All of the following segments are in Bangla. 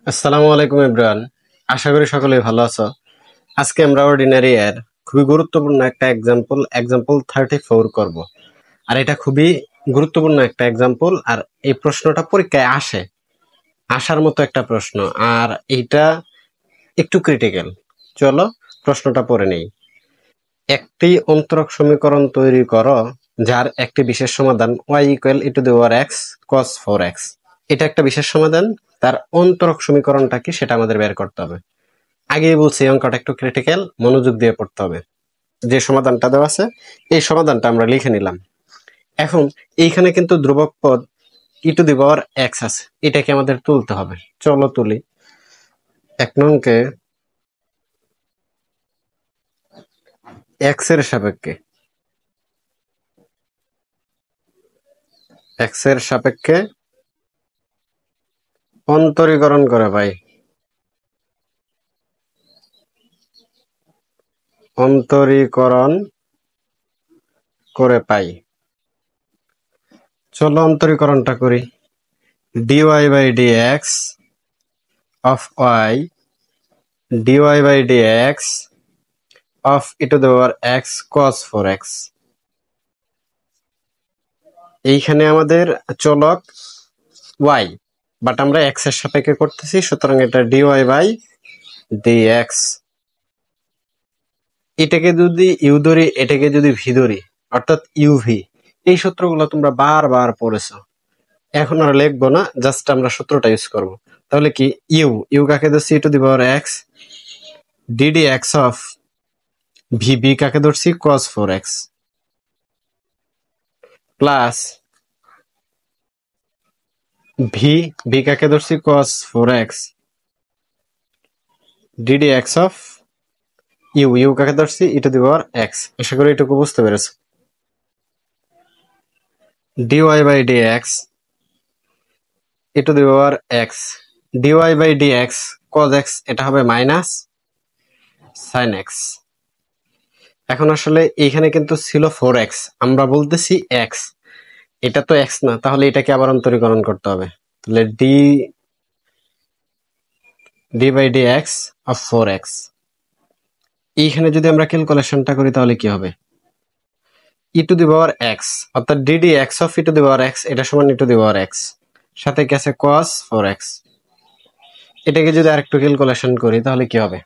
আসসালামু আলাইকুম ইব্রান। আশা করি সকলেই ভালো আছো। আজকে আমরা অর্ডিনারি এর খুবই গুরুত্বপূর্ণ একটা এক্সাম্পল 34 করব। আর এটা খুবই গুরুত্বপূর্ণ একটা এক্সাম্পল, আর এই প্রশ্নটা পরীক্ষায় আসার মতো একটা প্রশ্ন। আর এইটা একটু ক্রিটিক্যাল। চলো প্রশ্নটা পড়ে নেই। একটি অন্তরক সমীকরণ তৈরি করো যার একটি বিশেষ সমাধান y = e⁻x cos 4x। এটা একটা বিশেষ সমাধান। তার অন্তরক সমীকরণটা কি সেটা আমাদের বের করতে হবে। আগেই বলছি এই অঙ্কটা একটু ক্রিটিক্যাল, মনোযোগ দিয়ে পড়তে হবে। যে সমাধানটা দেওয়া আছে এই সমাধানটা আমরা লিখে নিলাম। এখন এইখানে কিন্তু ধ্রুবক পদ e⁻x আছে, এটাকে আমাদের তুলতে হবে। চলো তুলি। 1 নংকে x এর সাপেক্ষে অন্তরীকরণ করে ভাই, অন্তরীকরণ করে পাই। চলো অন্তরীকরণটা করি। dy/dx of y dy/dx of e⁻x cos 4x। এইখানে আমাদের চলক y, বাট আমরা x এর সাপেক্ষে করতেছি, সুতরাং এটা dy/dx। এটাকে যদি ইউ ধরি, এটাকে যদি ভি ধরি, অর্থাৎ ইউভি। এই সূত্রগুলো তোমরা বারবার পড়েছো, এখন আর লিখবো না, জাস্ট আমরা সূত্রটা ইউজ করব। তাহলে কি ইউ কাকে ধরছি e⁻x, ddx অফ ভিবি কাকে ধরছি cos 4x, প্লাস ভি কাকে ধরছি cos 4x, ddx of you কাকে ধরছি e⁻x। আশা করি এটুকু বুঝতে পেরেছো। dy/dx e⁻x dy/dx cos x, এটা হবে মাইনাস sin x। এখন আসলে এইখানে কিন্তু ছিল 4x, আমরা বলতেছি x, এটা তো x না, তাহলে এটাকে আবার অন্তরীকরণ করতে হবে। তাহলে d/dx of 4x। এইখানে যদি আমরা ক্যালকুলেশনটা করি তাহলে কি হবে, e⁻x অর্থাৎ ddx of e⁻x, এটা সমান e⁻x, সাথে কি আছে cos 4x। এটাকে যদি আরেকটু ক্যালকুলেশন করি তাহলে কি হবে,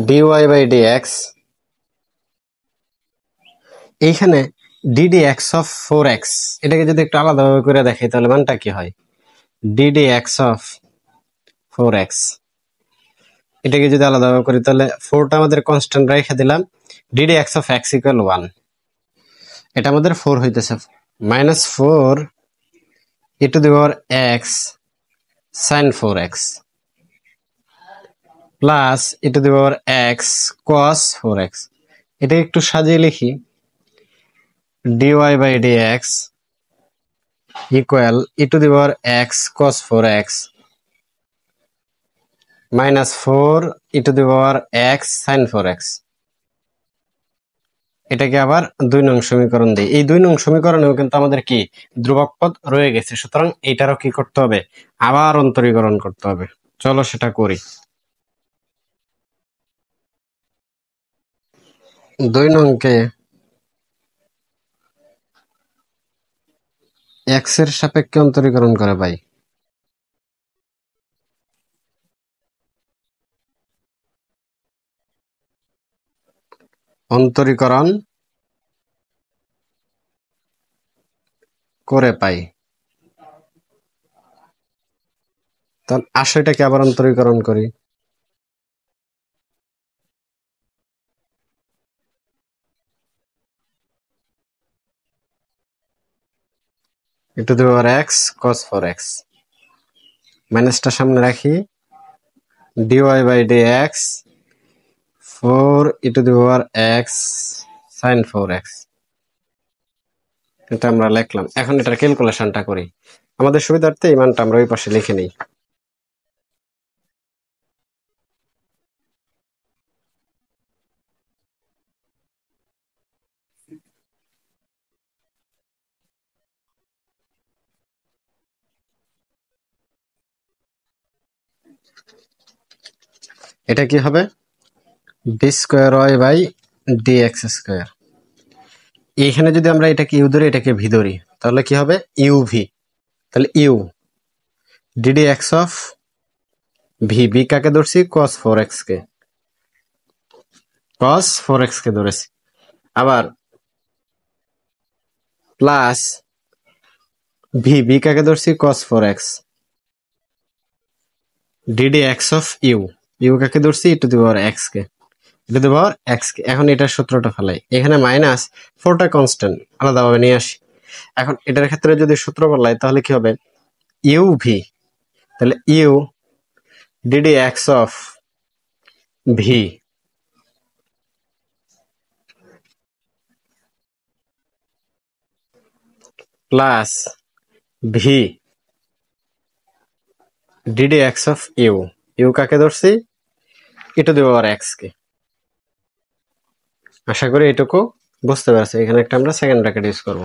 dy/dx, এইখানে ddx of 4x, এটাকে যদি একটু আলাদাভাবে করে দেখাই তাহলে মানটা কি হয়, ddx of 4x। এটাকে যদি আলাদাভাবে করি তাহলে 4টা আমাদের কনস্ট্যান্ট রেখে দিলাম, ddx of x = 1, এটা আমাদের 4 হইতেছে, -4 e⁻x sin 4x plus e⁻x cos 4x। এটা একটু সাজিয়ে লিখি, dy/dx equal e⁻x cos 4x -4 e⁻x sin 4x। এটাকে আবার 2 নং সমীকরণ দিই। এই 2 নং সমীকরণেও কিন্তু আমাদের কি ধ্রুবক পদ রয়ে গেছে, সুতরাং এইটারও কি করতে হবে, আবার অন্তরীকরণ করতে হবে। চলো সেটা করি। 2 নংকে x এর সাপেক্ষে অন্তরীকরণ করে পাই। অন্তরীকরণ করে পাই। তাহলে আসো এটাকে আবার অন্তরীকরণ করি। e⁻x cos 4x, মাইনাসটা সামনে রাখি, dy/dx 4 e⁻x sin 4x। এটা আমরা লিখলাম। এখন এটার ক্যালকুলেশনটা করি। আমাদের সুবিধার্থে এই মানটা আমরা ওই পাশে লিখে নিই। এটা কি হবে d square y by d x square. এইখানে যদি আমরা এটাকে ইউ ধরি এটাকে ভি ধরি তাহলে কি হবে ইউ ভি। তাহলে u d d x of v, v কাকে ধরছি কস ফোর এক্স কে, কস ফোর এক্স কে ধরেছি। আবার প্লাস ভি, বি কাকে ধরছি cos four x, d d x of u, u কাকে ধরছি e to the power x কে, e to the power x কে। এখন এটার সূত্রটা ফেলাই, এখানে মাইনাস ফোরটা কনস্ট্যান্ট আলাদাভাবে নিয়ে আসি। এখন এটার ক্ষেত্রে যদি সূত্র বদলাই তাহলে কি হবে ইউ ভি, তাহলে u d d x of v plus v d d x of u, u কাকে ধরছি e to the power x কে। আশা করি এটুকু বুঝতে পারছি। এখানে একটা আমরা সেকেন্ড ব্র্যাকেট ইউজ করব।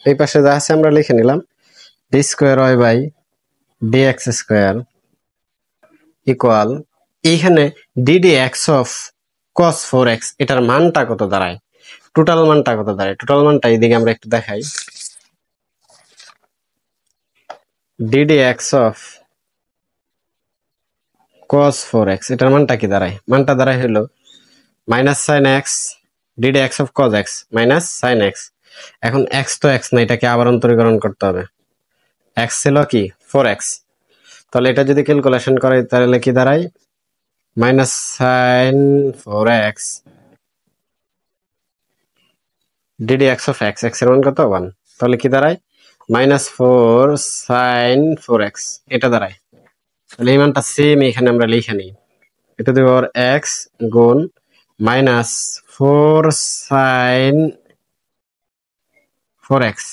এই পাশে যা আছে আমরা লিখে নিলাম d square y by d x square equal, এইখানে d d x of cos four x এটার মানটা কত দাঁড়ায়, টোটাল মানটা কত দাঁড়ায়, টোটাল মানটা এইদিকে আমরা একটু দেখাই। DD x of cos four x এটার মানটা কি দাঁড়ায়, মানটা দাঁড়ায় হলো minus sine x d d x of cos x minus sine x. এখন এক্স তো এক্স না, এটাকে আবার অন্তরীকরণ করতে হবে। এক্স ছিল কি ফোর এক্স, তাহলে এটা যদি ক্যালকুলেশন করে তাহলে কি দাঁড়ায় minus sine four x d d x of x, x এর মান কত ওয়ান, তাহলে কি দাঁড়ায় minus four sine four x এটা দাঁড়ায়। তাহলে এই মানটা সেম এখানে আমরা লিখে নিই, এটা দেব এক্স গুণ minus four sine four x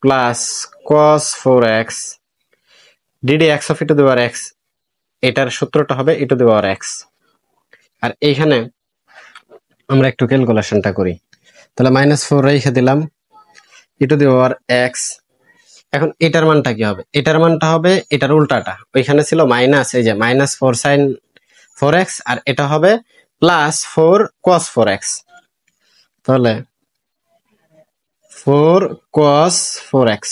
plus cos four x d d x of e to the power x, এটার সূত্রটা হবে ই টু দি পাওয়ার এক্স। আর এইখানে আমরা একটু ক্যালকুলেশনটা করি, তাহলে মাইনাস ফোর রেখে দিলাম ই টু দি পাওয়ার এক্স। এখন এটার মানটা কি হবে, এটার মানটা হবে এটার উল্টাটা, ওইখানে ছিল মাইনাস, এই যে minus four sine four x, আর এটা হবে plus four cos four x. তাহলে four cos four x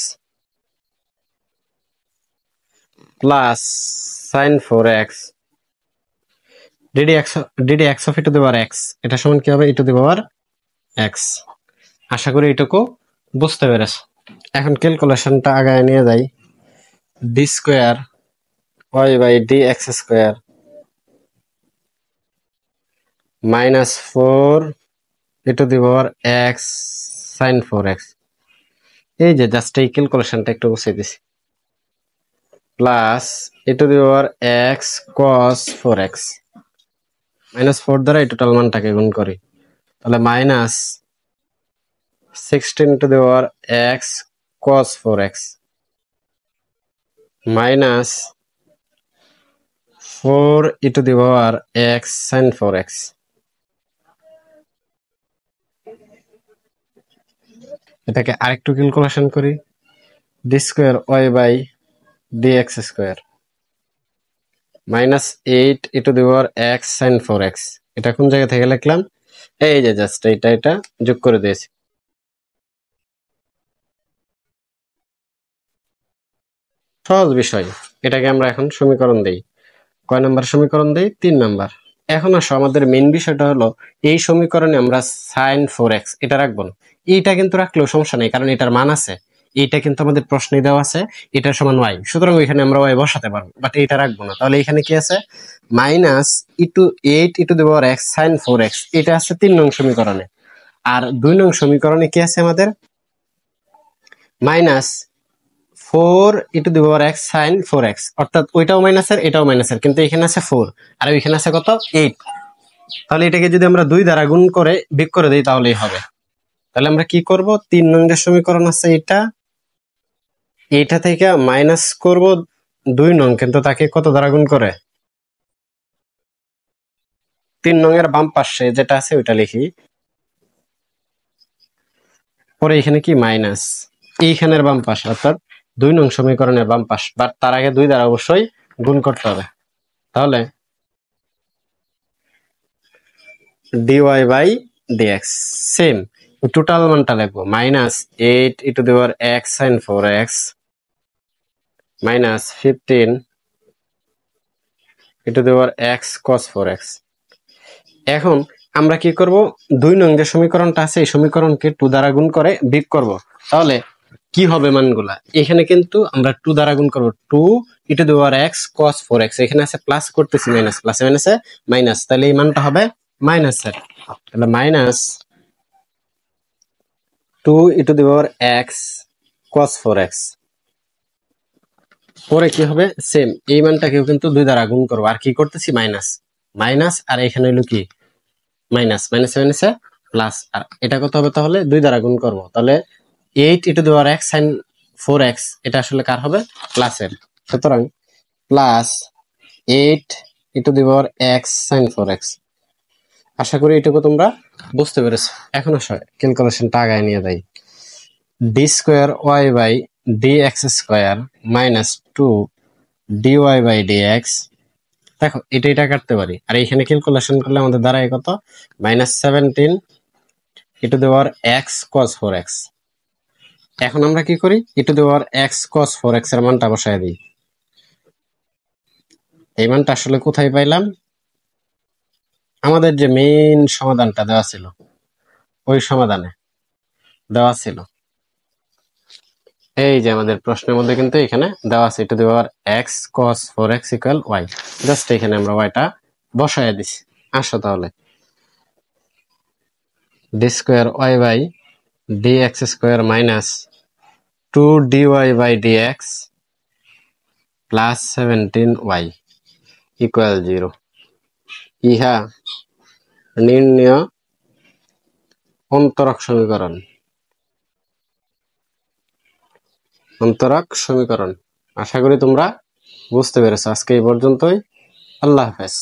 plus sine four x d d x of e to the power x, এটা সমান কি হবে ই টু দি পাওয়ার এক্স। আশা করি এটুকু বুঝতে পেরেছ। এখন ক্যালকুলেশনটা আগায় নিয়ে যাই, d square y by d x square minus four e to the power x sine four x, এই যে জাস্ট এই ক্যালকুলেশনটা একটু গুছিয়ে দিছি, plus e to the power x cos four x minus four দ্বারা এই টোটাল মানটাকে গুণ করি, তাহলে minus sixteen to the power x cos four x minus four e to the power x sine four x. এটাকে আরেকটু ক্যালকুলেশন করি, D square y by d x square minus eight e to the power x sine four x, এটা কোন জায়গা থেকে লিখলাম, এই যে জাস্ট এটা যোগ করে দিয়েছি। সহজ বিষয়, এটাকে আমরা এখন সমীকরণ দেই, কয় নাম্বার সমীকরণ দেই 3 নাম্বার। এখন আসো আমাদের মেইন বিষয়টা হলো এই সমীকরণে আমরা সাইন ফোর এক্স এটা রাখবো না, এইটা কিন্তু রাখলেও সমস্যা নেই কারণ এটার মান আছে, এইটা কিন্তু আমাদের প্রশ্নে দেওয়া আছে এটার সমান ওয়াই, সুতরাং ওইখানে আমরা ওয়াই বসাতে পারবো, বাট এইটা রাখবো না। তাহলে এখানে কি আছে minus e to eight e to the power x sine four x, এটা আছে 3 নং সমীকরণে। আর 2 নং সমীকরণে কি আছে আমাদের minus four e to the power x sine four x, অর্থাৎ ওইটাও মাইনাসের এটাও মাইনাসের, কিন্তু এখানে আছে ফোর আর ওইখানে আছে কত এইট। তাহলে এটাকে যদি আমরা 2 দ্বারা গুণ করে বিয়োগ করে দিই তাহলেই হবে। তাহলে আমরা কি করব 3 নং সমীকরণ আছে এইটা থেকে মাইনাস করব 2 নং, কিন্তু তাকে কত দ্বারা গুণ করে 3 নং এর বাম পাশে যেটা আছে ওইটা লিখি, পরে এখানে কি মাইনাস এইখানের বাম পাশ অর্থাৎ 2 নং সমীকরণের বাম পাশ, বাট তার আগে 2 দ্বারা অবশ্যই গুণ করতে হবে। তাহলে dy by dx same total মানটা লিখবো minus 8 e to the power x sin 4x minus 15 e to the power x cos 4x। এখন আমরা কি করব, 2 নং যে সমীকরণটা আছে এই সমীকরণকে 2 দ্বারা গুণ করে বিয়োগ করব। তাহলে কি হবে মানগুলা, এখানে কিন্তু আমরা 2 দ্বারা গুণ করব, 2 e to the power x cos 4x, এখানে আছে প্লাস করতেছি মাইনাস, প্লাসে মাইনাসে মাইনাস, তাহলে এই মানটা হবে মাইনাসের। তাহলে minus 2 e to the power x cos 4x, পরে কি হবে সেম এই মানটাকেও কিন্তু 2 দ্বারা গুণ করব, আর কি করতেছি মাইনাস মাইনাস, আর এখানে হলো কি মাইনাস, মাইনাসে মাইনাসে প্লাস, আর এটা কত হবে তাহলে 2 দ্বারা গুণ করব, তাহলে 8 e to the power x sin 4x, এটা আসলে কার হবে প্লাসের। সুতরাং plus 8 e to the power x sin 4x। আশা করি এটুকু তোমরা বুঝতে পেরেছো। এখন আসো ক্যালকুলেশনটা আগায় নিয়ে যাই। d square y by dx square minus 2 dy by dx, দেখো এটা এটা কাটতে পারি, আর এখানে ক্যালকুলেশন করলে আমাদের দাঁড়ায় কত minus 17 e to the power x cos 4x। এখন আমরা কি করি, e to the power x cos 4x এর মানটা বসায় দিই। এই মানটা আসলে কোথায় পাইলাম, আমাদের যে মেইন সমাধানটা দেওয়া ছিল ওই সমাধানে দেওয়া ছিল, এই যে আমাদের প্রশ্নের মধ্যে কিন্তু এখানে দেওয়া আছে e to the power x cos 4x equal y, just এখানে আমরা yটা বসায় দিছি। আসো তাহলে d square y by dx square minus 2 dy by dx plus 17y equal 0। ইহা নির্ণয় অন্তরক সমীকরণ, অন্তরক সমীকরণ। আশা করি তোমরা বুঝতে পেরেছো। আজকে এই পর্যন্তই, আল্লাহ হাফেজ।